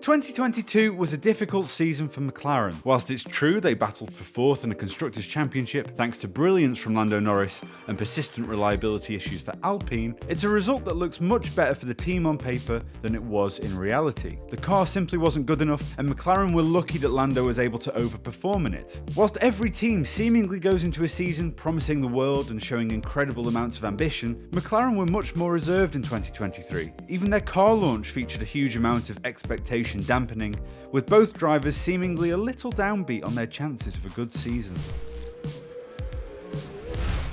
2022 was a difficult season for McLaren. Whilst it's true they battled for 4th in a Constructors' Championship thanks to brilliance from Lando Norris and persistent reliability issues for Alpine, it's a result that looks much better for the team on paper than it was in reality. The car simply wasn't good enough, and McLaren were lucky that Lando was able to overperform in it. Whilst every team seemingly goes into a season promising the world and showing incredible amounts of ambition, McLaren were much more reserved in 2023. Even their car launch featured a huge amount of expectation dampening, with both drivers seemingly a little downbeat on their chances of a good season.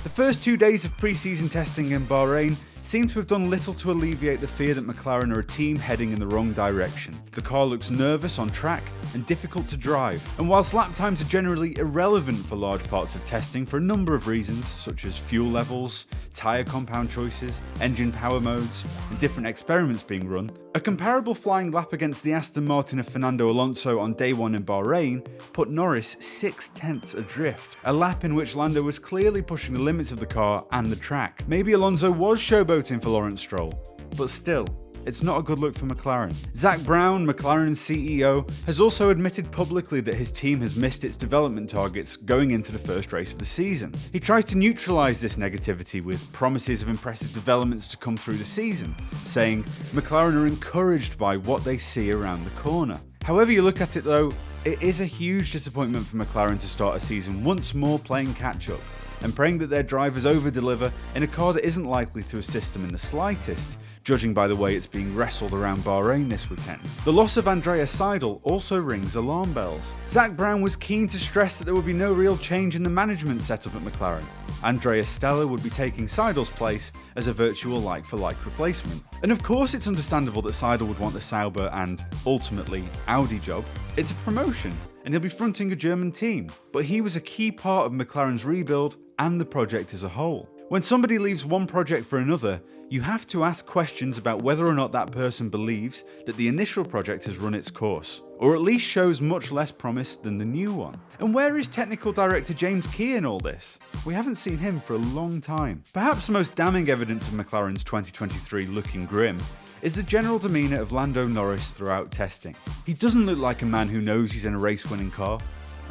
The first 2 days of pre-season testing in Bahrain seem to have done little to alleviate the fear that McLaren are a team heading in the wrong direction. The car looks nervous on track and difficult to drive, and whilst lap times are generally irrelevant for large parts of testing for a number of reasons, such as fuel levels, tyre compound choices, engine power modes, and different experiments being run, a comparable flying lap against the Aston Martin of Fernando Alonso on day 1 in Bahrain put Norris 6/10 adrift, a lap in which Lando was clearly pushing the limits of the car and the track. Maybe Alonso was showboating for Lawrence Stroll, but still, it's not a good look for McLaren. Zak Brown, McLaren's CEO, has also admitted publicly that his team has missed its development targets going into the first race of the season. He tries to neutralise this negativity with promises of impressive developments to come through the season, saying McLaren are encouraged by what they see around the corner. However you look at it though, it is a huge disappointment for McLaren to start a season once more playing catch-up and praying that their drivers over-deliver in a car that isn't likely to assist them in the slightest, judging by the way it's being wrestled around Bahrain this weekend. The loss of Andrea Seidl also rings alarm bells. Zak Brown was keen to stress that there would be no real change in the management setup at McLaren. Andrea Stella would be taking Seidl's place as a virtual like-for-like replacement. And of course it's understandable that Seidl would want the Sauber and, ultimately, Audi job. It's a promotion, and he'll be fronting a German team. But he was a key part of McLaren's rebuild and the project as a whole. When somebody leaves one project for another, you have to ask questions about whether or not that person believes that the initial project has run its course, or at least shows much less promise than the new one. And where is technical director James Key in all this? We haven't seen him for a long time. Perhaps the most damning evidence of McLaren's 2023 looking grim is the general demeanour of Lando Norris throughout testing. He doesn't look like a man who knows he's in a race-winning car,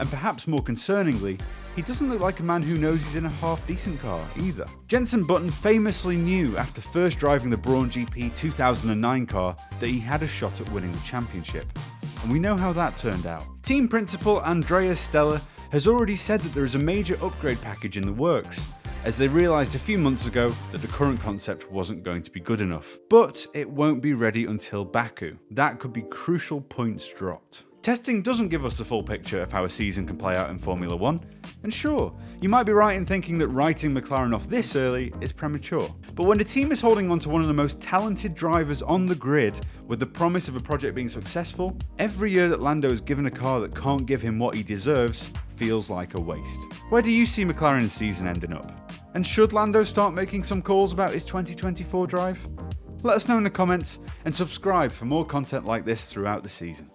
and perhaps more concerningly, he doesn't look like a man who knows he's in a half-decent car either. Jenson Button famously knew after first driving the Brawn GP 2009 car that he had a shot at winning the championship, and we know how that turned out. Team principal Andrea Stella has already said that there is a major upgrade package in the works, as they realised a few months ago that the current concept wasn't going to be good enough. But it won't be ready until Baku. That could be crucial points dropped. Testing doesn't give us the full picture of how a season can play out in Formula 1, and sure, you might be right in thinking that writing McLaren off this early is premature. But when a team is holding on to one of the most talented drivers on the grid with the promise of a project being successful, every year that Lando is given a car that can't give him what he deserves feels like a waste. Where do you see McLaren's season ending up? And should Lando start making some calls about his 2024 drive? Let us know in the comments and subscribe for more content like this throughout the season.